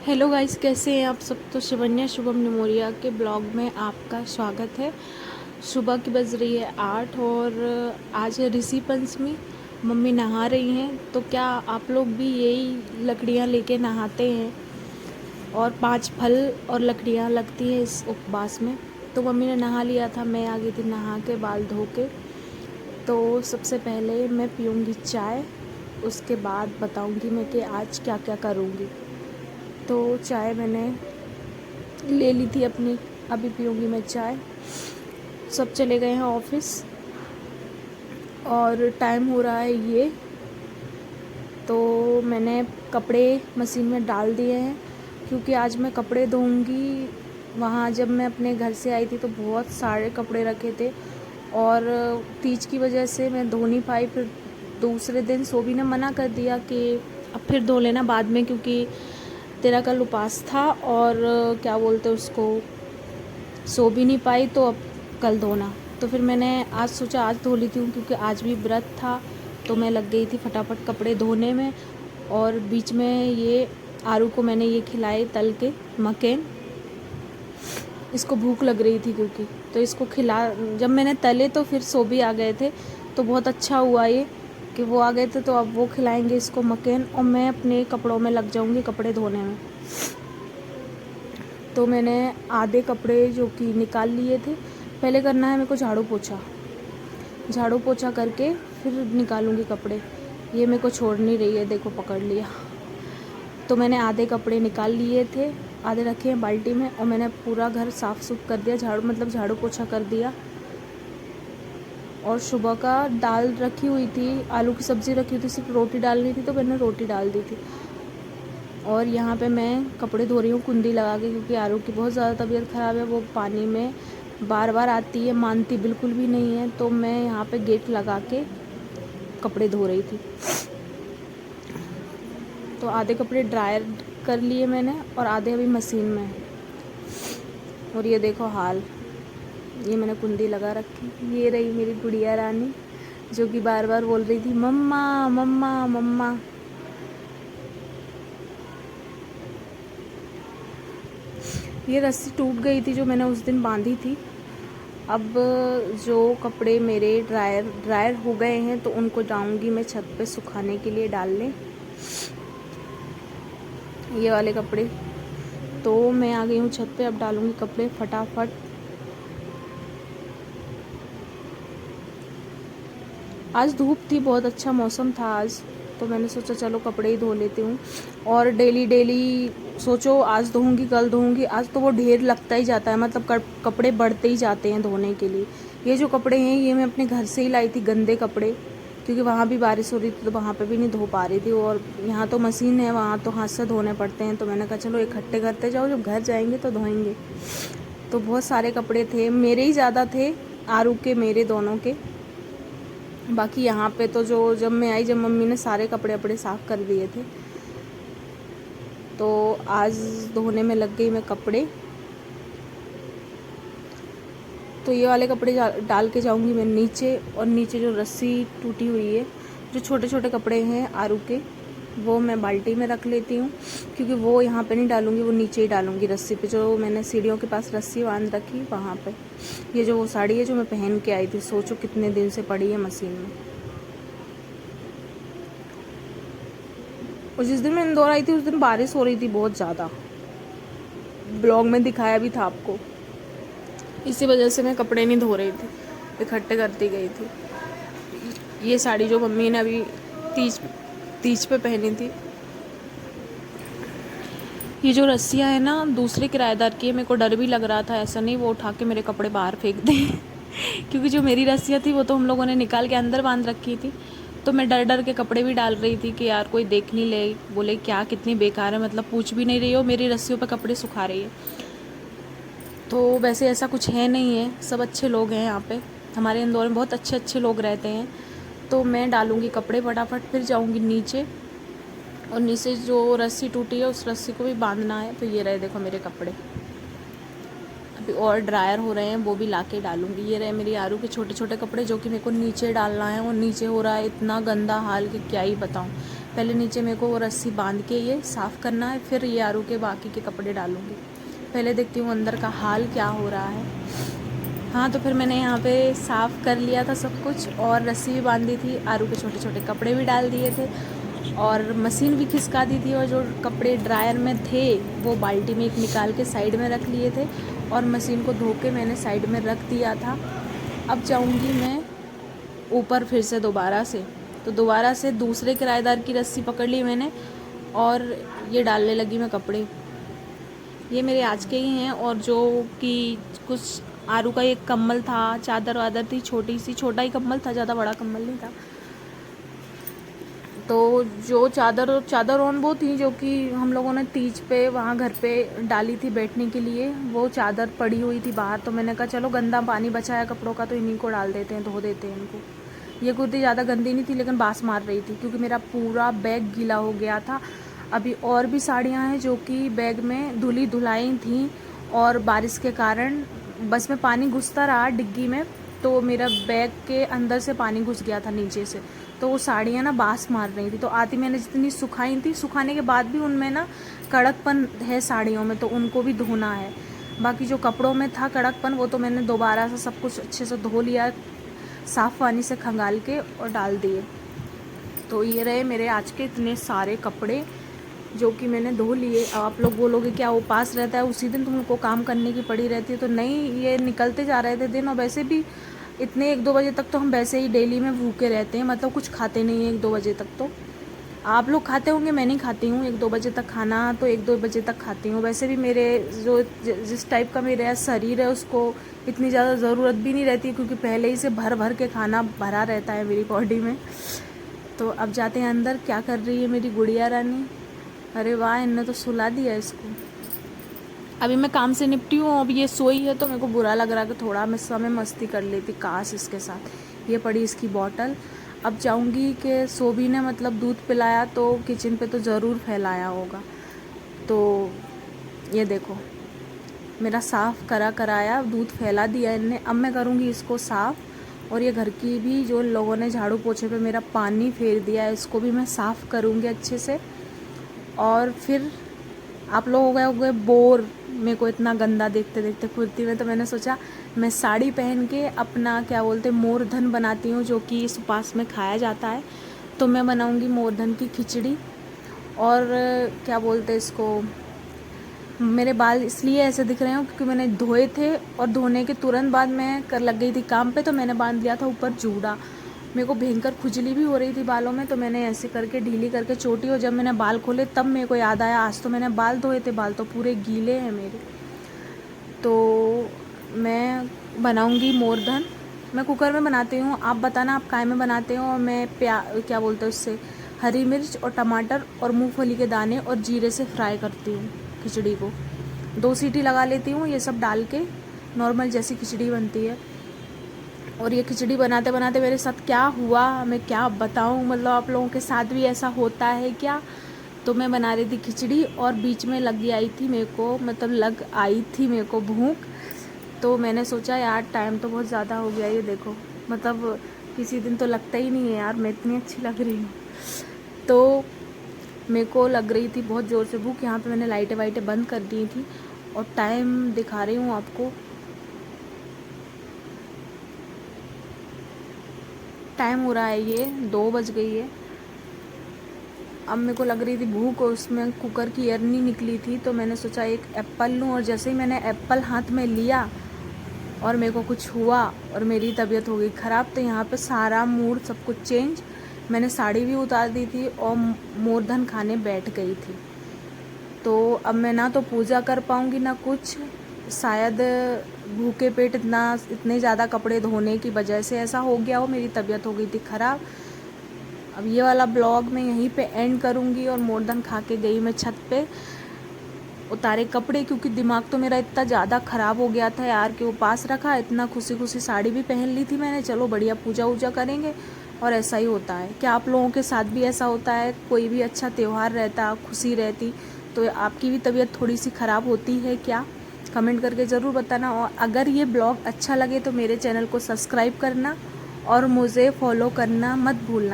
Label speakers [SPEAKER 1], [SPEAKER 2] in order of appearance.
[SPEAKER 1] Hello guys, कैसे हैं आप सब। तो शिवन्या शुभम निमोरिया के ब्लॉग में आपका स्वागत है। सुबह की बज रही है 8 और आज है ऋषि पंचमी। मम्मी नहा रही हैं। तो क्या आप लोग भी यही लकड़ियाँ लेके नहाते हैं और 5 फल और लकड़ियाँ लगती हैं इस उपवास में। तो मम्मी ने नहा लिया था, मैं आ गई थी नहा के, बाल धो के। तो सबसे पहले मैं पीऊँगी चाय, उसके बाद बताऊँगी मैं कि आज क्या क्या करूँगी। तो चाय मैंने ले ली थी अपनी, अभी पीऊँगी मैं चाय। सब चले गए हैं ऑफिस और टाइम हो रहा है ये। तो मैंने कपड़े मशीन में डाल दिए हैं क्योंकि आज मैं कपड़े धोऊंगी। वहाँ जब मैं अपने घर से आई थी तो बहुत सारे कपड़े रखे थे और तीज की वजह से मैं धो नहीं पाई। फिर दूसरे दिन सोबी ने मना कर दिया कि अब फिर धो लेना बाद में, क्योंकि तेरा कल उपास था और क्या बोलते उसको, सो भी नहीं पाई तो अब कल धोना। तो फिर मैंने आज सोचा आज धो लेती हूँ क्योंकि आज भी व्रत था। तो मैं लग गई थी फटाफट कपड़े धोने में। और बीच में ये आरू को मैंने ये खिलाए तल के मकेन, इसको भूख लग रही थी क्योंकि, तो इसको खिला, जब मैंने तले तो फिर सो भी आ गए थे। तो बहुत अच्छा हुआ ये कि वो आ गए थे। तो अब वो खिलाएंगे इसको मकेन और मैं अपने कपड़ों में लग जाऊँगी कपड़े धोने में। तो मैंने आधे कपड़े जो कि निकाल लिए थे। पहले करना है मेरे को झाड़ू पोछा करके फिर निकालूंगी कपड़े। ये मेरे को छोड़ नहीं रही है, देखो पकड़ लिया। तो मैंने आधे कपड़े निकाल लिए थे, आधे रखे हैं बाल्टी में और मैंने पूरा घर साफ़ सुफ कर दिया, झाड़ू पोछा कर दिया। और सुबह का दाल रखी हुई थी, आलू की सब्ज़ी रखी हुई थी, सिर्फ रोटी डालनी थी तो मैंने रोटी डाल दी थी। और यहाँ पे मैं कपड़े धो रही हूँ कुंडी लगा के, क्योंकि आरू की बहुत ज़्यादा तबीयत ख़राब है। वो पानी में बार बार आती है, मानती बिल्कुल भी नहीं है। तो मैं यहाँ पे गेट लगा के कपड़े धो रही थी। तो आधे कपड़े ड्रायर कर लिए मैंने और आधे अभी मशीन में है। और ये देखो हाल, ये मैंने कुंडी लगा रखी। ये रही मेरी गुड़िया रानी जो कि बार बार बोल रही थी मम्मा मम्मा मम्मा। ये रस्सी टूट गई थी जो मैंने उस दिन बांधी थी। अब जो कपड़े मेरे ड्रायर हो गए हैं तो उनको जाऊंगी मैं छत पे सुखाने के लिए डालने, ये वाले कपड़े। तो मैं आ गई हूँ छत पे, अब डालूंगी कपड़े फटाफट। आज धूप थी, बहुत अच्छा मौसम था आज। तो मैंने सोचा चलो कपड़े ही धो लेती हूँ। और डेली सोचो आज धोऊंगी कल धोऊंगी, आज तो वो ढेर लगता ही जाता है, मतलब कपड़े बढ़ते ही जाते हैं धोने के लिए। ये जो कपड़े हैं ये मैं अपने घर से ही लाई थी, गंदे कपड़े, क्योंकि वहाँ भी बारिश हो रही थी तो वहाँ पे भी नहीं धो पा रही थी। और यहाँ तो मशीन है, वहाँ तो हाथ से धोने पड़ते हैं। तो मैंने कहा चलो इकट्ठे करते जाओ, जब घर जाएंगे तो धोएंगे। तो बहुत सारे कपड़े थे, मेरे ही ज़्यादा थे, आरू के मेरे दोनों के। बाकी यहाँ पे तो जो जब मैं आई, जब मम्मी ने सारे कपड़े अपने साफ़ कर दिए थे, तो आज धोने में लग गई मैं कपड़े। तो ये वाले कपड़े डाल के जाऊंगी मैं नीचे। और नीचे जो रस्सी टूटी हुई है, जो छोटे छोटे कपड़े हैं आरू के, वो मैं बाल्टी में रख लेती हूँ, क्योंकि वो यहाँ पे नहीं डालूंगी, वो नीचे ही डालूंगी रस्सी पे, जो मैंने सीढ़ियों के पास रस्सी बांध रखी वहाँ पे। ये जो वो साड़ी है जो मैं पहन के आई थी, सोचो कितने दिन से पड़ी है मशीन में। और जिस दिन मैं इंदौर आई थी उस दिन बारिश हो रही थी बहुत ज़्यादा, ब्लॉग में दिखाया भी था आपको। इसी वजह से मैं कपड़े नहीं धो रही थी, इकट्ठे करती गई थी। ये साड़ी जो मम्मी ने अभी तीज पे पहनी थी, ये जो रस्सियाँ है ना दूसरे किराएदार की है। मेरे को डर भी लग रहा था ऐसा नहीं वो उठा के मेरे कपड़े बाहर फेंक दें क्योंकि जो मेरी रस्सियाँ थी वो तो हम लोगों ने निकाल के अंदर बांध रखी थी। तो मैं डर डर के कपड़े भी डाल रही थी कि यार कोई देख नहीं ले, बोले क्या कितनी बेकार है, मतलब पूछ भी नहीं रही हो, मेरी रस्सियों पर कपड़े सुखा रही है। तो वैसे ऐसा कुछ है नहीं है, सब अच्छे लोग हैं यहाँ पे, हमारे इंदौर में बहुत अच्छे अच्छे लोग रहते हैं। तो मैं डालूँगी कपड़े फटाफट, फिर जाऊँगी नीचे। और नीचे जो रस्सी टूटी है उस रस्सी को भी बांधना है। तो ये रहे देखो मेरे कपड़े, अभी और ड्रायर हो रहे हैं, वो भी ला के डालूँगी। ये रहे मेरी आरू के छोटे छोटे कपड़े जो कि मेरे को नीचे डालना है। और नीचे हो रहा है इतना गंदा हाल कि क्या ही बताऊँ। पहले नीचे मेरे को वो रस्सी बांध के ये साफ़ करना है, फिर ये आरू के बाकी के कपड़े डालूँगी। पहले देखती हूँ अंदर का हाल क्या हो रहा है। हाँ, तो फिर मैंने यहाँ पे साफ़ कर लिया था सब कुछ, और रस्सी भी बांधी थी, आरू के छोटे छोटे कपड़े भी डाल दिए थे, और मशीन भी खिसका दी थी, और जो कपड़े ड्रायर में थे वो बाल्टी में एक निकाल के साइड में रख लिए थे, और मशीन को धो के मैंने साइड में रख दिया था। अब जाऊँगी मैं ऊपर फिर से दोबारा से, तो दोबारा से दूसरे किराएदार की रस्सी पकड़ ली मैंने, और ये डालने लगी मैं कपड़े। ये मेरे आज के ही हैं, और जो कि कुछ आरू का एक कम्बल था, चादर वादर थी छोटी सी, छोटा ही कम्बल था, ज़्यादा बड़ा कम्बल नहीं था। तो जो चादर ऑन वो थी जो कि हम लोगों ने तीज पे वहाँ घर पे डाली थी बैठने के लिए, वो चादर पड़ी हुई थी बाहर। तो मैंने कहा चलो गंदा पानी बचाया कपड़ों का, तो इन्हीं को डाल देते हैं, धो देते हैं इनको। ये कुर्ती ज़्यादा गंदी नहीं थी, लेकिन बास मार रही थी क्योंकि मेरा पूरा बैग गीला हो गया था। अभी और भी साड़ियाँ हैं जो कि बैग में धुली धुलाई थी, और बारिश के कारण बस में पानी घुसता रहा डिग्गी में, तो मेरा बैग के अंदर से पानी घुस गया था नीचे से, तो वो साड़ियाँ ना बास मार रही थी। तो आती मैंने जितनी सुखाई थी, सुखाने के बाद भी उनमें ना कड़कपन है साड़ियों में, तो उनको भी धोना है। बाकी जो कपड़ों में था कड़कपन, वो तो मैंने दोबारा से सब कुछ अच्छे से धो लिया, साफ़ पानी से खंगाल के और डाल दिए। तो ये रहे मेरे आज के इतने सारे कपड़े जो कि मैंने धो लिए। अब आप लोग बोलोगे क्या उपास रहता है उसी दिन तुमको काम करने की पड़ी रहती है? तो नहीं, ये निकलते जा रहे थे दिन, और वैसे भी इतने 1-2 बजे तक तो हम वैसे ही डेली में भूखे रहते हैं, मतलब कुछ खाते नहीं हैं 1-2 बजे तक। तो आप लोग खाते होंगे, मैं नहीं खाती हूँ 1-2 बजे तक खाना, तो 1-2 बजे तक खाती हूँ। वैसे भी मेरे जो जिस टाइप का मेरा शरीर है उसको इतनी ज़्यादा ज़रूरत भी नहीं रहती, क्योंकि पहले ही से भर भर के खाना भरा रहता है मेरी बॉडी में। तो अब जाते हैं अंदर। क्या कर रही है मेरी गुड़िया रानी? अरे वाह, इनने तो सुला दिया इसको। अभी मैं काम से निपटी हूँ, अब ये सोई है, तो मेरे को बुरा लग रहा है कि थोड़ा मैं समय मस्ती कर लेती काश इसके साथ। ये पड़ी इसकी बॉटल। अब जाऊँगी कि सोभी ने मतलब दूध पिलाया तो किचन पे तो ज़रूर फैलाया होगा। तो ये देखो, मेरा साफ़ कराया दूध फैला दिया इनने। अब मैं करूँगी इसको साफ़, और ये घर की भी जो लोगों ने झाड़ू पोछे पे मेरा पानी फेर दिया है, इसको भी मैं साफ़ करूँगी अच्छे से। और फिर आप लोग हो गए बोर मेरे को इतना गंदा देखते देखते कुर्ती में, तो मैंने सोचा मैं साड़ी पहन के अपना क्या बोलते मोरधन बनाती हूँ, जो कि इस उपास में खाया जाता है। तो मैं बनाऊँगी मोरधन की खिचड़ी, और क्या बोलते इसको, मेरे बाल इसलिए ऐसे दिख रहे हैं क्योंकि मैंने धोए थे, और धोने के तुरंत बाद मैं लग गई थी काम पे, तो मैंने बांध लिया था ऊपर जूड़ा। मेरे को भयंकर खुजली भी हो रही थी बालों में, तो मैंने ऐसे करके ढीली करके चोटी, और जब मैंने बाल खोले तब मेरे को याद आया आज तो मैंने बाल धोए थे, बाल तो पूरे गीले हैं मेरे। तो मैं बनाऊंगी मोरधन। मैं कुकर में बनाती हूँ, आप बताना आप काय में बनाते हो। और मैं क्या बोलते हैं उससे हरी मिर्च और टमाटर और मूंगफली के दाने और जीरे से फ्राई करती हूँ खिचड़ी को। 2 सीटी लगा लेती हूँ ये सब डाल के, नॉर्मल जैसी खिचड़ी बनती है। और ये खिचड़ी बनाते बनाते मेरे साथ क्या हुआ मैं क्या बताऊँ, मतलब आप लोगों के साथ भी ऐसा होता है क्या? तो मैं बना रही थी खिचड़ी, और बीच में लग आई थी मेरे को भूख। तो मैंने सोचा यार टाइम तो बहुत ज़्यादा हो गया, ये देखो मतलब किसी दिन तो लगता ही नहीं है यार मैं इतनी अच्छी लग रही हूँ। तो मेरे को लग रही थी बहुत ज़ोर से भूख। यहाँ पे मैंने लाइटें वाइटें बंद कर दी थी, और टाइम दिखा रही हूँ आपको। टाइम हो रहा है ये 2 बज गई है। अब मेरे को लग रही थी भूख, और उसमें कुकर की एयर नहीं निकली थी, तो मैंने सोचा एक एप्पल लूँ। और जैसे ही मैंने एप्पल हाथ में लिया और मेरे को कुछ हुआ और मेरी तबीयत हो गई ख़राब। तो यहाँ पे सारा मूड सब कुछ चेंज। मैंने साड़ी भी उतार दी थी और मोरधन खाने बैठ गई थी। तो अब मैं ना तो पूजा कर पाऊँगी ना कुछ, शायद भूखे पेट इतने ज़्यादा कपड़े धोने की वजह से ऐसा हो गया हो, मेरी तबीयत हो गई थी ख़राब। अब ये वाला ब्लॉग मैं यहीं पे एंड करूँगी, और मोरधन खा के गई मैं छत पे, उतारे कपड़े, क्योंकि दिमाग तो मेरा इतना ज़्यादा ख़राब हो गया था यार कि उपास रखा, इतना खुशी खुशी साड़ी भी पहन ली थी मैंने, चलो बढ़िया पूजा वूजा करेंगे, और ऐसा ही होता है। क्या आप लोगों के साथ भी ऐसा होता है? कोई भी अच्छा त्यौहार रहता, खुशी रहती, तो आपकी भी तबीयत थोड़ी सी ख़राब होती है क्या? कमेंट करके ज़रूर बताना। और अगर ये ब्लॉग अच्छा लगे तो मेरे चैनल को सब्सक्राइब करना और मुझे फॉलो करना मत भूलना।